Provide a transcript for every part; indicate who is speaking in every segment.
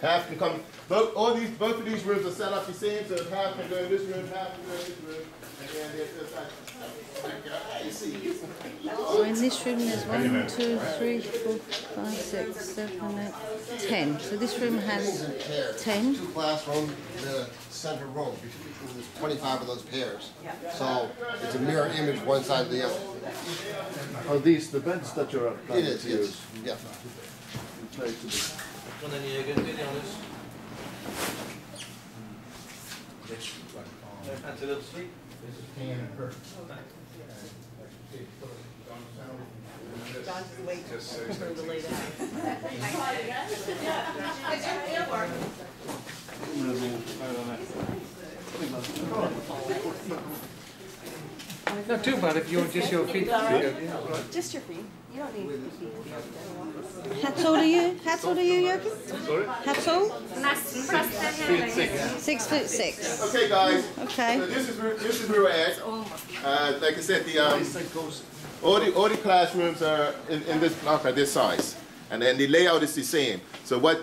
Speaker 1: Half can come, both of these rooms are set up the same, so half can go in this room, half can go in this room, and then there's
Speaker 2: So in this room there's 1, 2, 3, 4, 5, 6, 7, 8, 10. So this room has 10.
Speaker 3: 2 classrooms, the center room. There's 25 of those pairs. So it's a mirror image one side of the other.
Speaker 1: Are these the beds that you're planning
Speaker 3: It is,
Speaker 1: to
Speaker 3: yes.
Speaker 1: use?
Speaker 3: Yeah.
Speaker 4: John's waiting for her to lay down.
Speaker 5: Not too bad if you're just your feet.
Speaker 4: Just your feet. You don't need feet.
Speaker 2: How tall are you? How tall are you, Joachim?
Speaker 1: Sorry?
Speaker 2: How tall?
Speaker 1: 6'6".
Speaker 2: 6'6".
Speaker 1: Okay, guys.
Speaker 2: Okay.
Speaker 1: So this is where we're at. Like I said, all the classrooms are in this block are this size, and then the layout is the same. So what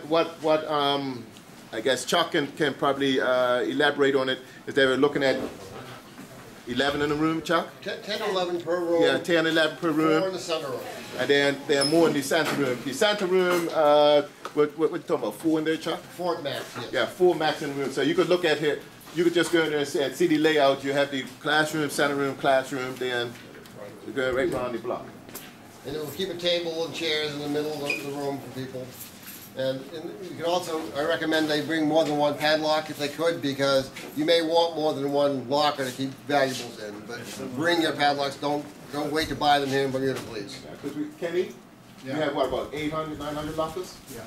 Speaker 1: I guess Chuck can probably elaborate on it is they were looking at 11 in the room, Chuck?
Speaker 3: 10 or 11 per room.
Speaker 1: Yeah, 10, 11 per room.
Speaker 3: 4 in the center room.
Speaker 1: And then there are more in the center room. The center room, what you talking about, 4 in there, Chuck?
Speaker 3: 4 max, yes.
Speaker 1: Yeah, 4 max in the room. So you could look at here, you could just go in there and see the layout. You have the classroom, center room, classroom, then you go right around the block.
Speaker 3: And it will keep a table and chairs in the middle of the room for people. And you can also, I recommend they bring more than one padlock if they could, because you may want more than one locker to keep valuables in. But bring your padlocks. Don't wait to buy them here in Bermuda, please.
Speaker 1: Because Kenny, we have what, about 800, 900 lockers?
Speaker 3: Yeah.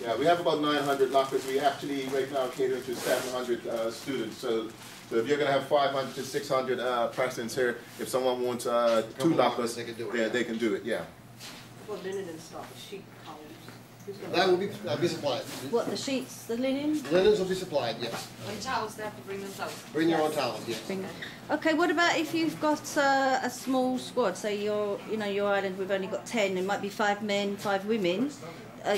Speaker 1: Yeah, we have about 900 lockers. We actually right now cater to 700 students. So if you're going to have 500 to 600 persons here, if someone wants 2 lockers,
Speaker 3: they can do it.
Speaker 1: Yeah, they can do it. Yeah.
Speaker 4: What linen and stuff, sheet colors.
Speaker 3: That will be supplied.
Speaker 2: What, the sheets, the linen?
Speaker 3: Linens will be supplied, yes.
Speaker 4: When towels, they have to bring themselves.
Speaker 3: Bring your own towels, yes.
Speaker 2: Okay, what about if you've got a small squad? Say your island, we've only got 10, it might be 5 men, 5 women.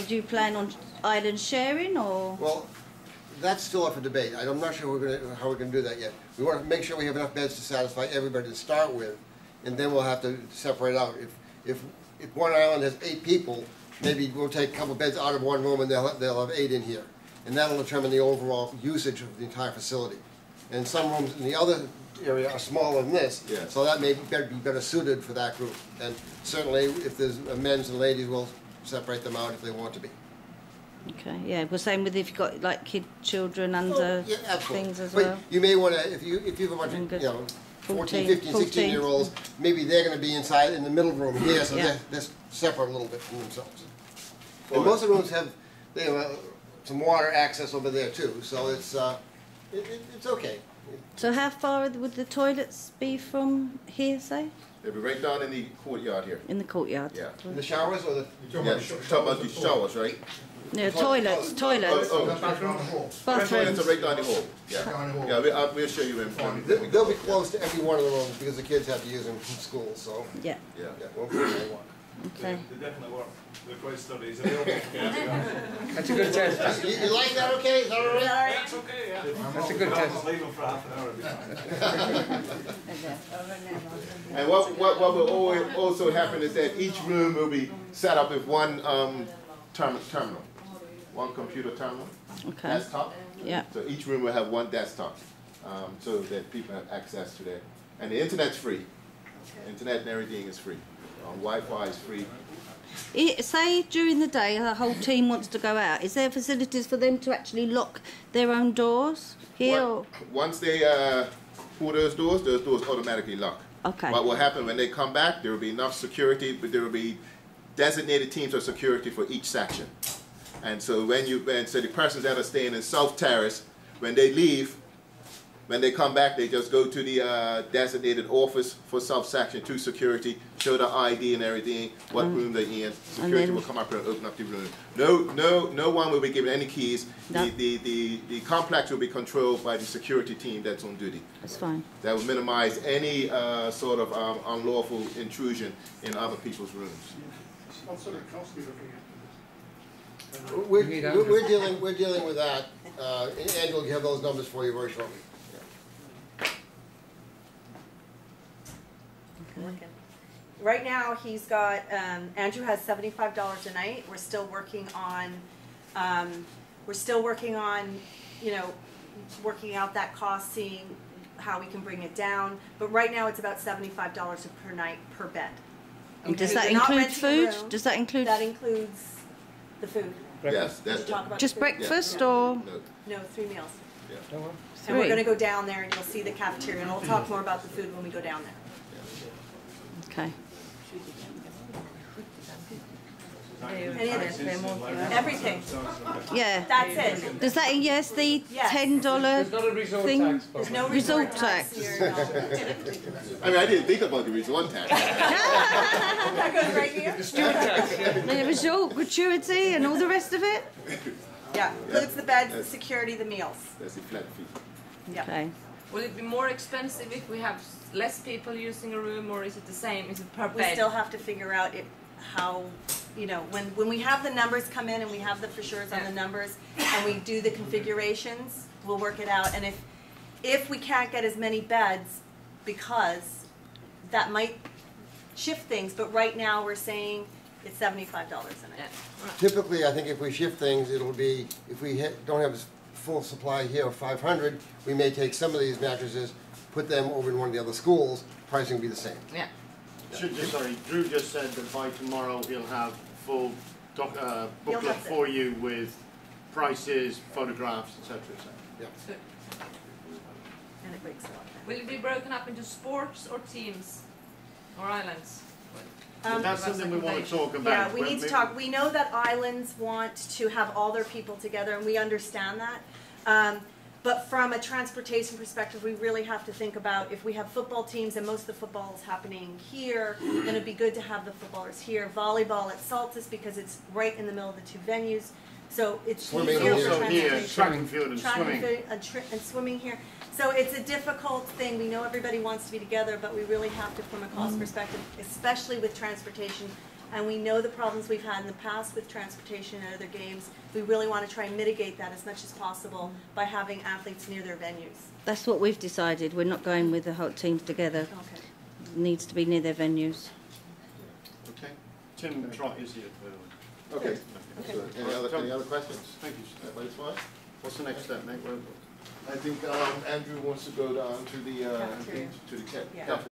Speaker 2: Do you plan on island sharing, or?
Speaker 3: Well, that's still up for debate. I'm not sure how we're going to do that yet. We want to make sure we have enough beds to satisfy everybody to start with, and then we'll have to separate out. If one island has 8 people, maybe we'll take a couple of beds out of one room and they'll have 8 in here. And that'll determine the overall usage of the entire facility. And some rooms in the other area are smaller than this, so that may be better suited for that group. And certainly if there's men's and ladies, we'll separate them out if they want to be.
Speaker 2: Okay, yeah, we're saying with if you've got like children under things as well.
Speaker 3: But you may want to, if you have a bunch of, 14, 15, 16-year-olds, maybe they're going to be inside in the middle room here, so they're separate a little bit from themselves. And most of the rooms have some water access over there too, so it's okay.
Speaker 2: So how far would the toilets be from here, say?
Speaker 1: They'll be right down in the courtyard here.
Speaker 2: In the courtyard?
Speaker 1: Yeah.
Speaker 3: In the showers or the?
Speaker 1: Yeah, talk about the showers, right?
Speaker 2: No, toilets.
Speaker 1: Bathrooms
Speaker 2: Bathrooms.
Speaker 1: are right down the hall. Yeah, we'll show you in front.
Speaker 3: They'll be close to every one of the rooms because the kids have to use them in school, so.
Speaker 2: Yeah.
Speaker 3: Won't be very long.
Speaker 2: Okay.
Speaker 6: They definitely work. They're quite studies. That's
Speaker 5: a good test.
Speaker 3: You like that okay? Is that all right?
Speaker 6: That's okay, yeah.
Speaker 5: That's a good test.
Speaker 6: Leave them for half an hour.
Speaker 1: And what will also happen is that each room will be set up with one terminal, one computer terminal, desktop.
Speaker 2: Yeah.
Speaker 1: So each room will have one desktop, so that people have access to that. And the internet's free. Internet and everything is free. Wi-Fi is free.
Speaker 2: Say during the day the whole team wants to go out, is there facilities for them to actually lock their own doors here?
Speaker 1: Once they pull those doors automatically lock.
Speaker 2: Okay.
Speaker 1: What will happen when they come back, there will be enough security, but there will be designated teams of security for each section. And so so the persons that are staying in South Terrace, when they leave, when they come back, they just go to the designated office for Section 2 security, show the ID and everything, what room they're in. Security will come up and open up the room. No one will be given any keys. No. The complex will be controlled by the security team that's on duty.
Speaker 2: That's fine.
Speaker 1: That will minimize any sort of unlawful intrusion in other people's rooms.
Speaker 7: What sort of cost are you looking at?
Speaker 3: We're
Speaker 5: You need
Speaker 3: we're dealing with that. Andrew will have those numbers for you very shortly.
Speaker 4: Right now, he's got, Andrew has $75 a night. We're still working on, you know, working out that cost, seeing how we can bring it down. But right now, it's about $75 per night per bed.
Speaker 2: And does
Speaker 4: Okay,
Speaker 2: that
Speaker 4: we're not
Speaker 2: include
Speaker 4: renting a
Speaker 2: food?
Speaker 4: room.
Speaker 2: Does that include
Speaker 4: That includes the food.
Speaker 1: Yes,
Speaker 4: Did
Speaker 1: that's
Speaker 4: you talk about
Speaker 2: just
Speaker 4: the food?
Speaker 2: breakfast
Speaker 1: Yeah.
Speaker 2: or
Speaker 1: No,
Speaker 4: No, 3 meals.
Speaker 5: Oh, well.
Speaker 4: And we're
Speaker 2: 3?
Speaker 4: going to go down there and you'll see the cafeteria. And we'll talk more about the food when we go down there.
Speaker 2: Okay.
Speaker 4: Any of this? Everything.
Speaker 2: Yeah.
Speaker 4: That's it.
Speaker 2: Does that yes the
Speaker 4: Yes.
Speaker 2: $10
Speaker 5: There's not a resort
Speaker 2: thing?
Speaker 5: tax.
Speaker 4: There's no
Speaker 2: Resort
Speaker 4: resort
Speaker 2: tax.
Speaker 4: tax here. No.
Speaker 1: I mean, I didn't think about the resort tax.
Speaker 4: That goes right here?
Speaker 5: Steward tax, yeah.
Speaker 2: The result, gratuity, and all the rest of it.
Speaker 4: Yeah, includes the beds, the security, the meals.
Speaker 1: That's the flat fee.
Speaker 4: Yeah.
Speaker 2: Okay.
Speaker 7: Will it be more expensive if we have less people using a room, or is it the same? Is it per
Speaker 4: We
Speaker 7: bed?
Speaker 4: still have to figure out how, you know, when we have the numbers come in and we have the for sures on the numbers and we do the configurations, we'll work it out. And if we can't get as many beds, because that might shift things, but right now we're saying it's $75 a night.
Speaker 7: Yeah.
Speaker 3: Typically, I think if we shift things, it'll be, if we don't have a full supply here of 500, we may take some of these mattresses, put them over in one of the other schools, pricing will be the same.
Speaker 7: Yeah.
Speaker 8: Sorry, Drew just said that by tomorrow he'll have full booklet
Speaker 4: have
Speaker 8: for you with prices, photographs, etc.
Speaker 3: Yeah.
Speaker 4: And it breaks it up.
Speaker 7: Will it be broken up into sports or teams or islands?
Speaker 8: That's something we want to talk about.
Speaker 4: Yeah, we
Speaker 8: Well,
Speaker 4: need to
Speaker 8: maybe-
Speaker 4: talk. We know that islands want to have all their people together, and we understand that. But from a transportation perspective, we really have to think about if we have football teams, and most of the football is happening here, then it'd be good to have the footballers here. Volleyball at Saltus, because it's right in the middle of the 2 venues. So it's
Speaker 3: Swimming
Speaker 4: easier for
Speaker 8: Also here,
Speaker 4: transportation.
Speaker 8: track and field and
Speaker 4: Track and
Speaker 8: swimming.
Speaker 4: field and swimming here. So it's a difficult thing. We know everybody wants to be together, but we really have to, from a cost perspective, especially with transportation, and we know the problems we've had in the past with transportation at other games. We really want to try and mitigate that as much as possible by having athletes near their venues.
Speaker 2: That's what we've decided. We're not going with the whole teams together.
Speaker 4: Okay.
Speaker 2: It needs to be near their venues.
Speaker 1: Okay.
Speaker 8: Tim Trott is here.
Speaker 1: Okay. So, any other questions?
Speaker 8: Thank you.
Speaker 1: Everybody's fine?
Speaker 8: What's the next step, Nate?
Speaker 1: I think Andrew wants to go down to the
Speaker 4: Cafeteria.
Speaker 1: to the
Speaker 4: Yeah.
Speaker 1: cafe.